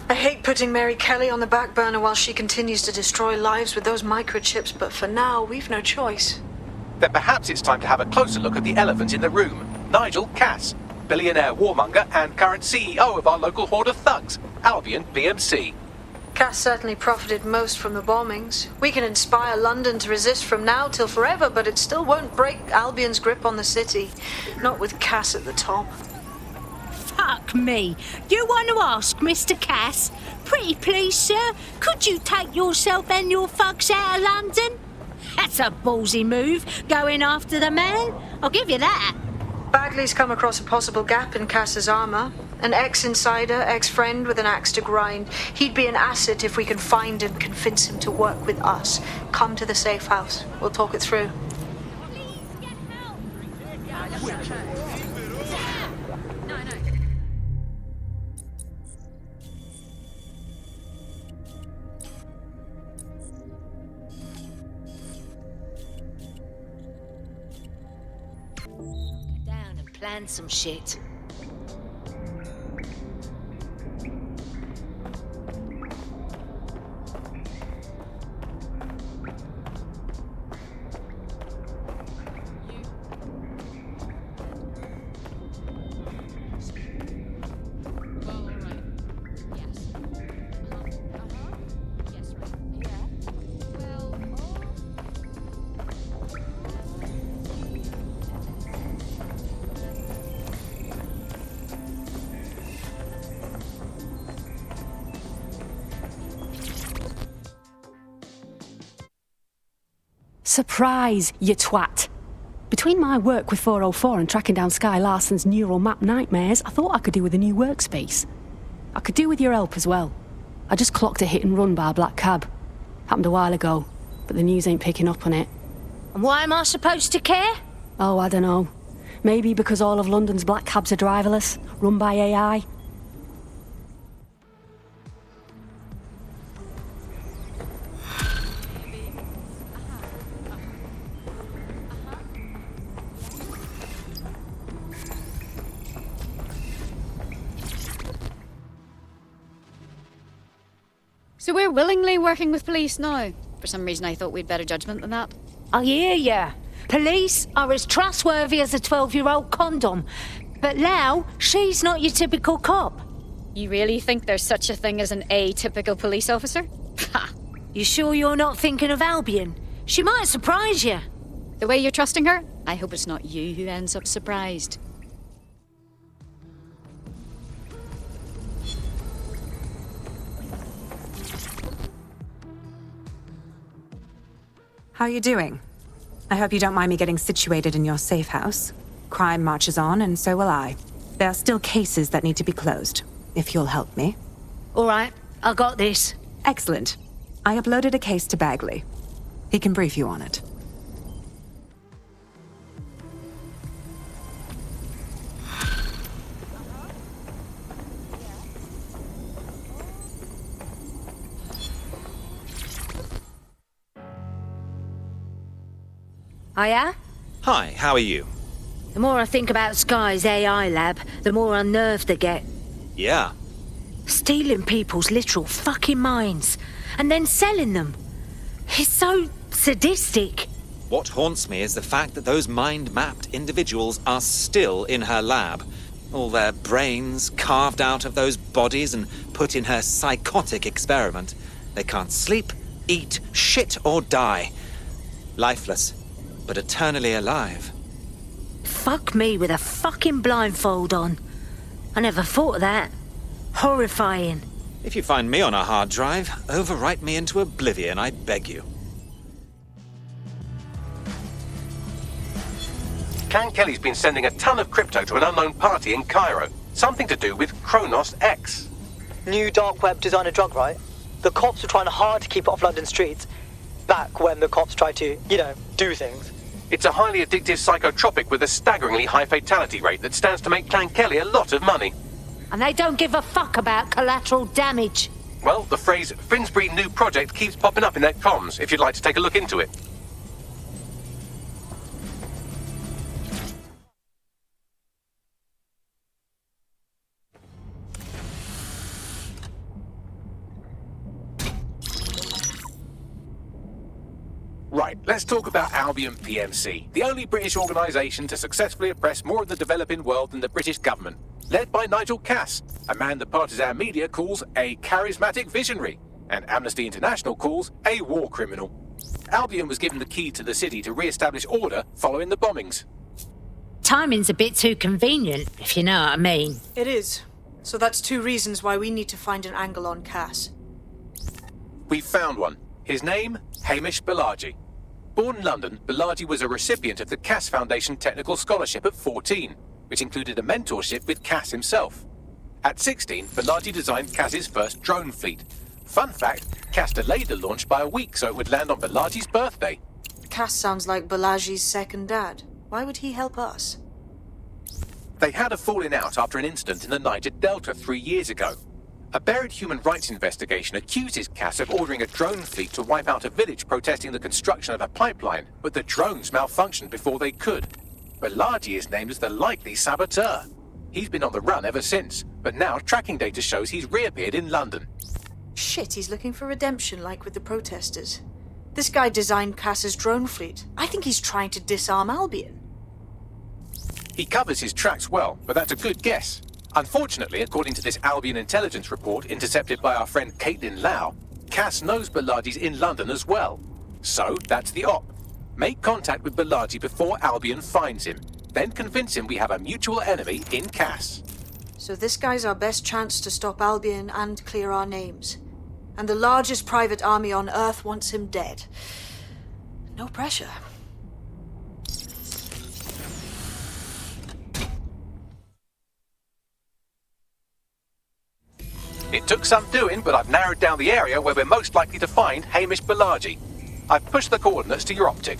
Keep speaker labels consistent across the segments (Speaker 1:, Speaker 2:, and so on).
Speaker 1: I hate putting Mary Kelly on the back burner while she continues to destroy lives with those microchips, but for now, we've no choice.
Speaker 2: Then perhaps it's time to have a closer look at the elephant in the room. Nigel Cass, billionaire warmonger and current CEO of our local horde of thugs, Albion BMC.
Speaker 1: Cass certainly profited most from the bombings. We can inspire London to resist from now till forever, but it still won't break Albion's grip on the city. Not with Cass at the top.
Speaker 3: Fuck me. You want to ask Mr. Cass? Pretty please, sir, could you take yourself and your thugs out of London? That's a ballsy move, going after the man. I'll give you that.
Speaker 1: Bagley's come across a possible gap in Cass's armour. An ex-insider, ex-friend with an axe to grind. He'd be an asset if we can find and convince him to work with us. Come to the safe house. We'll talk it through.
Speaker 3: Down and plan some shit.
Speaker 4: Surprise, you twat. Between my work with 404 and tracking down Skye Larsen's neural map nightmares, I thought I could do with a new workspace. I could do with your help as well. I just clocked a hit and run by a black cab. Happened a while ago, but the news ain't picking up on it.
Speaker 3: And why am I supposed to care?
Speaker 4: Oh, I don't know. Maybe because all of London's black cabs are driverless, run by AI.
Speaker 5: So we're willingly working with police now. For some reason I thought we'd better judgment than that.
Speaker 3: I hear ya. Police are as trustworthy as a 12-year-old condom. But now, she's not your typical cop.
Speaker 5: You really think there's such a thing as an atypical police officer? Ha!
Speaker 3: You sure you're not thinking of Albion? She might surprise you.
Speaker 5: The way you're trusting her, I hope it's not you who ends up surprised.
Speaker 6: How are you doing? I hope you don't mind me getting situated in your safe house. Crime marches on, and so will I. There are still cases that need to be closed, if you'll help me.
Speaker 3: All right, I got this.
Speaker 6: Excellent. I uploaded a case to Bagley. He can brief you on it.
Speaker 3: Hiya?
Speaker 7: Hi, how are you?
Speaker 3: The more I think about Skye's AI lab, the more unnerved I get.
Speaker 7: Yeah.
Speaker 3: Stealing people's literal fucking minds, and then selling them. It's so sadistic.
Speaker 7: What haunts me is the fact that those mind-mapped individuals are still in her lab. All their brains carved out of those bodies and put in her psychotic experiment. They can't sleep, eat, shit, or die. Lifeless, but eternally alive.
Speaker 3: Fuck me with a fucking blindfold on. I never thought of that. Horrifying.
Speaker 7: If you find me on a hard drive, overwrite me into oblivion, I beg you.
Speaker 2: Clan Kelly's been sending a ton of crypto to an unknown party in Cairo. Something to do with Kronos X.
Speaker 8: New dark web designer drug, right? The cops were trying hard to keep it off London streets. Back when the cops tried to, do things.
Speaker 2: It's a highly addictive psychotropic with a staggeringly high fatality rate that stands to make Clan Kelly a lot of money.
Speaker 3: And they don't give a fuck about collateral damage.
Speaker 2: Well, the phrase Finsbury New Project keeps popping up in their comms, if you'd like to take a look into it. Let's talk about Albion PMC, the only British organisation to successfully oppress more of the developing world than the British government. Led by Nigel Cass, a man the partisan media calls a charismatic visionary, and Amnesty International calls a war criminal. Albion was given the key to the city to re-establish order following the bombings.
Speaker 3: Timing's a bit too convenient, if you know what I mean.
Speaker 1: It is. So that's 2 reasons why we need to find an angle on Cass.
Speaker 2: We've found one. His name, Hamish Bolaji. Born in London, Bolaji was a recipient of the Cass Foundation Technical Scholarship at 14, which included a mentorship with Cass himself. At 16, Bolaji designed Cass's first drone fleet. Fun fact, Cass delayed the launch by a week so it would land on Bolaji's birthday.
Speaker 1: Cass sounds like Bolaji's second dad. Why would he help us?
Speaker 2: They had a falling out after an incident in the Niger Delta 3 years ago. A buried human rights investigation accuses Cass of ordering a drone fleet to wipe out a village protesting the construction of a pipeline, but the drones malfunctioned before they could. Bolaji is named as the likely saboteur. He's been on the run ever since, but now tracking data shows he's reappeared in London.
Speaker 1: Shit, he's looking for redemption like with the protesters. This guy designed Cass's drone fleet. I think he's trying to disarm Albion.
Speaker 2: He covers his tracks well, but that's a good guess. Unfortunately, according to this Albion intelligence report intercepted by our friend Caitlin Lau, Cass knows Bolaji's in London as well. So, that's the op. Make contact with Bolaji before Albion finds him. Then convince him we have a mutual enemy in Cass.
Speaker 1: So this guy's our best chance to stop Albion and clear our names. And the largest private army on Earth wants him dead. No pressure.
Speaker 2: It took some doing, but I've narrowed down the area where we're most likely to find Hamish Bolaji. I've pushed the coordinates to your optic.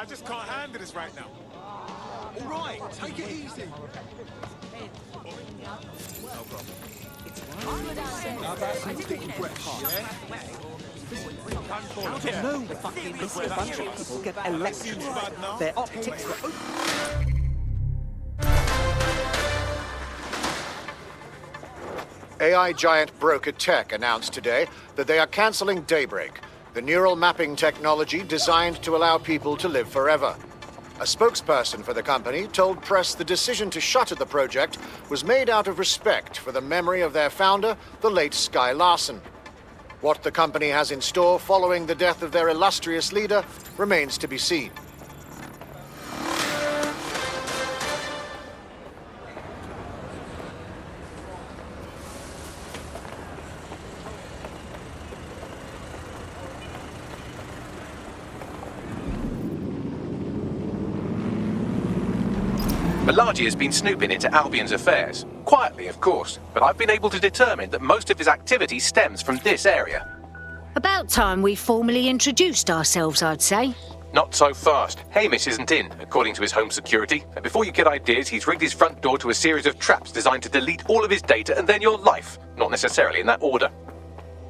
Speaker 9: I just can't handle this right now. All right, take it easy. No problem. How about some sticky breath, yeah?
Speaker 10: No fucking Mr. Bunch of people get elected. Their optics were open.
Speaker 11: AI giant Broker Tech announced today that they are cancelling Daybreak, the neural mapping technology designed to allow people to live forever. A spokesperson for the company told press the decision to shutter the project was made out of respect for the memory of their founder, the late Skye Larsen. What the company has in store following the death of their illustrious leader remains to be seen.
Speaker 2: Bolaji has been snooping into Albion's affairs. Quietly, of course, but I've been able to determine that most of his activity stems from this area.
Speaker 3: About time we formally introduced ourselves, I'd say.
Speaker 2: Not so fast. Hamish isn't in, according to his home security. And before you get ideas, he's rigged his front door to a series of traps designed to delete all of his data and then your life. Not necessarily in that order.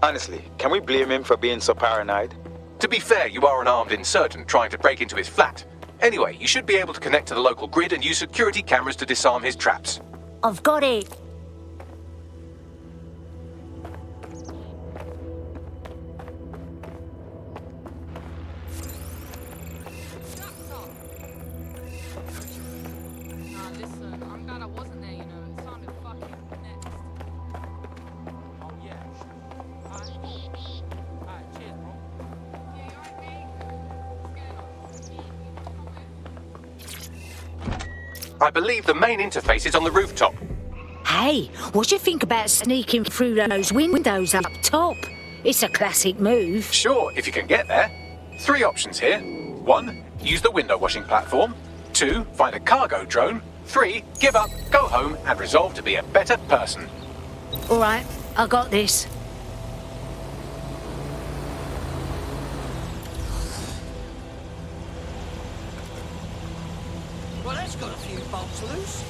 Speaker 12: Honestly, can we blame him for being so paranoid?
Speaker 2: To be fair, you are an armed insurgent trying to break into his flat. Anyway, you should be able to connect to the local grid and use security cameras to disarm his traps.
Speaker 3: I've got it.
Speaker 2: I believe the main interface is on the rooftop.
Speaker 3: Hey, what do you think about sneaking through those windows up top? It's a classic move.
Speaker 2: Sure, if you can get there. 3 options here. 1, use the window washing platform. 2, find a cargo drone. 3, give up, go home, and resolve to be a better person.
Speaker 3: All right, I got this.
Speaker 10: Well, that's got a few bolts loose.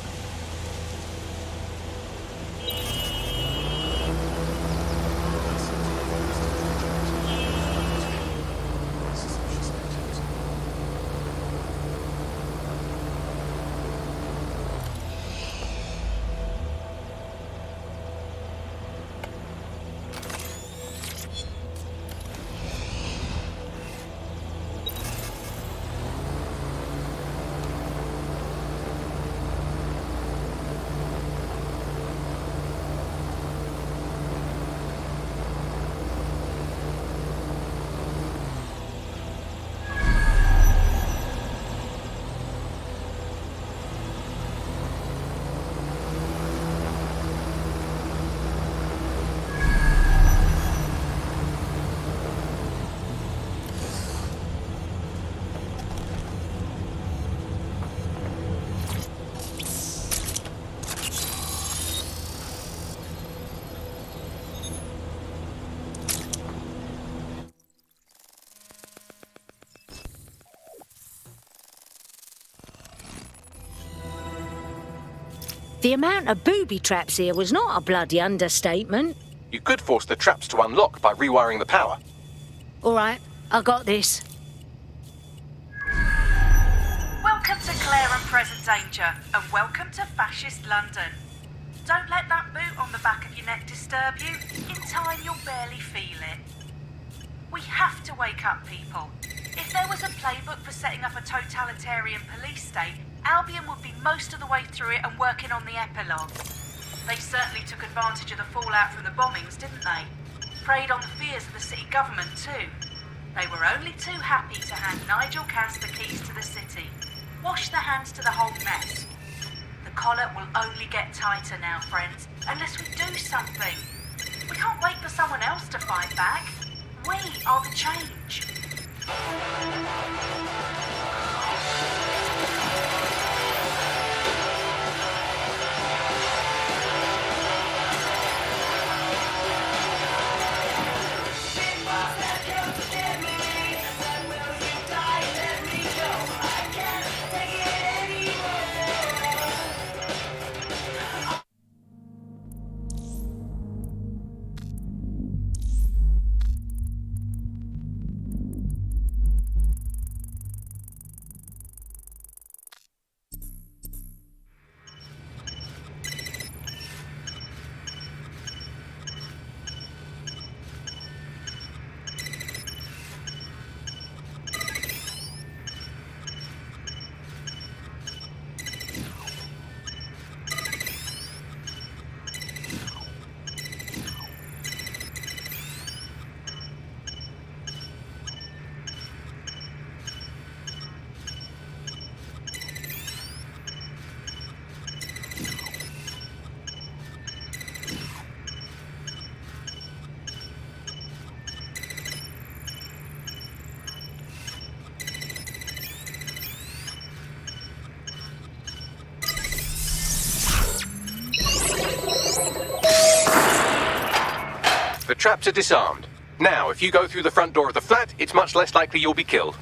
Speaker 3: The amount of booby traps here was not a bloody understatement.
Speaker 2: You could force the traps to unlock by rewiring the power.
Speaker 3: All right, I got this.
Speaker 13: Welcome to Clare and Present Danger, and welcome to Fascist London. Don't let that boot on the back of your neck disturb you. In time, you'll barely feel it. We have to wake up, people. If there was a playbook for setting up a totalitarian police state, Albion would be most of the way through it and working on the epilogue. They certainly took advantage of the fallout from the bombings, didn't they? Preyed on the fears of the city government too. They were only too happy to hand Nigel Cass the keys to the city. Wash their hands to the whole mess. The collar will only get tighter now, friends, unless we do something. We can't wait for someone else to fight back. We are the change.
Speaker 2: The traps are disarmed. Now, if you go through the front door of the flat, it's much less likely you'll be killed.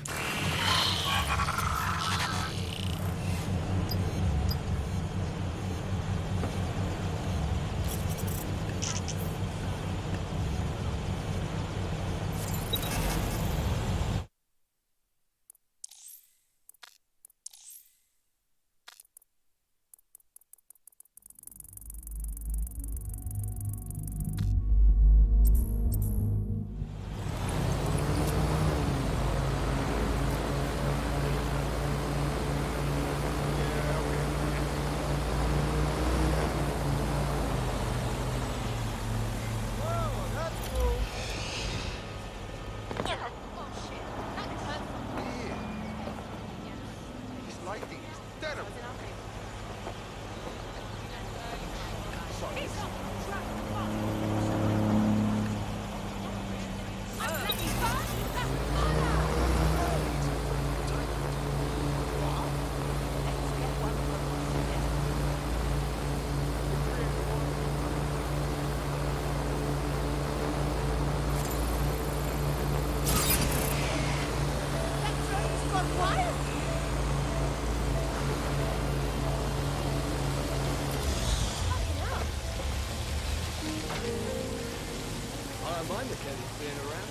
Speaker 14: don't mind the Kellys being around.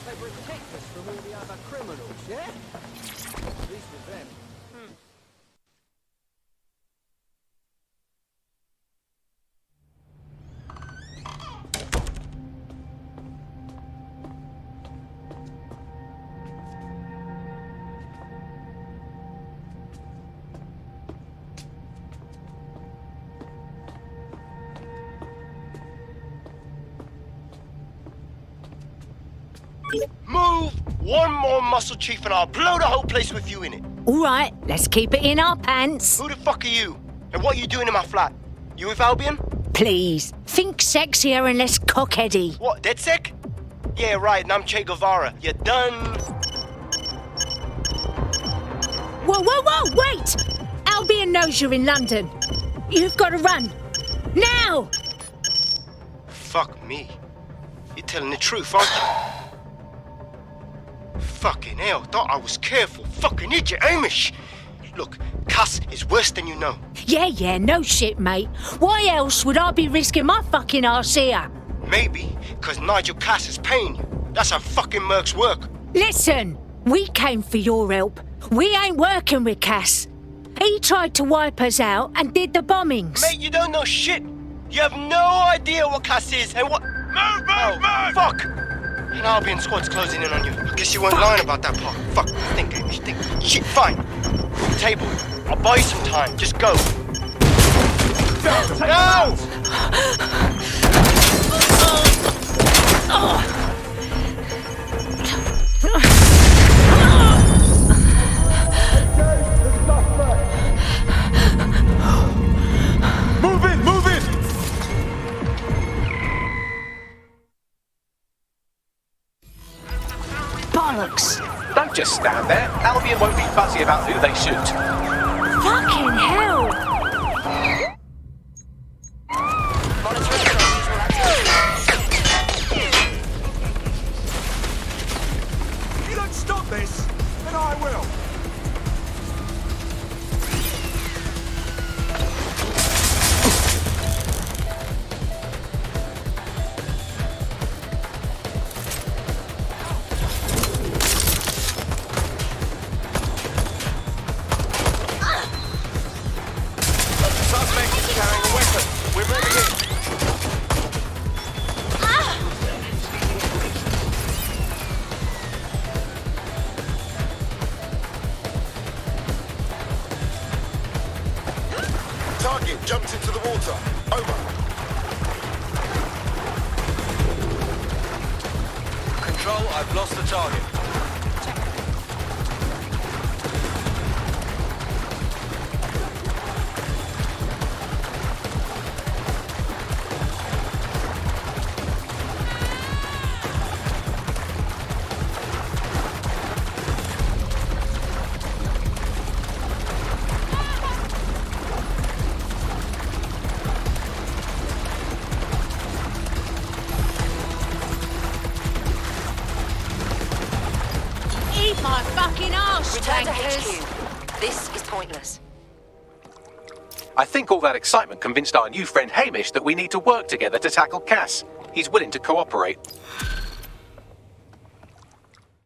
Speaker 14: They protect us from all the other criminals, yeah? At least with them.
Speaker 15: Move one more muscle, Chief, and I'll blow the whole place with you in it.
Speaker 3: All right, let's keep it in our pants.
Speaker 15: Who the fuck are you? And what are you doing in my flat? You with Albion?
Speaker 3: Please, think sexier and less cockheady.
Speaker 15: What, dead sec? Yeah, right, and I'm Che Guevara. You done?
Speaker 3: Whoa, whoa, whoa, wait! Albion knows you're in London. You've got to run. Now!
Speaker 15: Fuck me. You're telling the truth, aren't you? Fucking hell, thought I was careful. Fucking idiot, Hamish! Look, Cass is worse than you know.
Speaker 3: Yeah, no shit, mate. Why else would I be risking my fucking arse here?
Speaker 15: Maybe, because Nigel Cass is paying you. That's how fucking mercs work.
Speaker 3: Listen, we came for your help. We ain't working with Cass. He tried to wipe us out and did the bombings.
Speaker 15: Mate, you don't know shit. You have no idea what Cass is and what... Move! Fuck! An Albion squad's closing in on you. I guess you weren't lying about that part. Fuck, think, Hamish, think. Shit, fine. Table. I'll buy you some time. Just go. No!
Speaker 9: Move in!
Speaker 3: Bollocks!
Speaker 2: Don't just stand there. Albion won't be fussy about who they shoot.
Speaker 3: Fucking hell!
Speaker 9: If you don't stop this, then I will.
Speaker 16: Target jumped into the water. Over.
Speaker 17: Control, I've lost the target.
Speaker 3: My fucking arse,
Speaker 18: Return to
Speaker 3: tankers.
Speaker 18: HQ. This is pointless.
Speaker 2: I think all that excitement convinced our new friend Hamish that we need to work together to tackle Cass. He's willing to cooperate.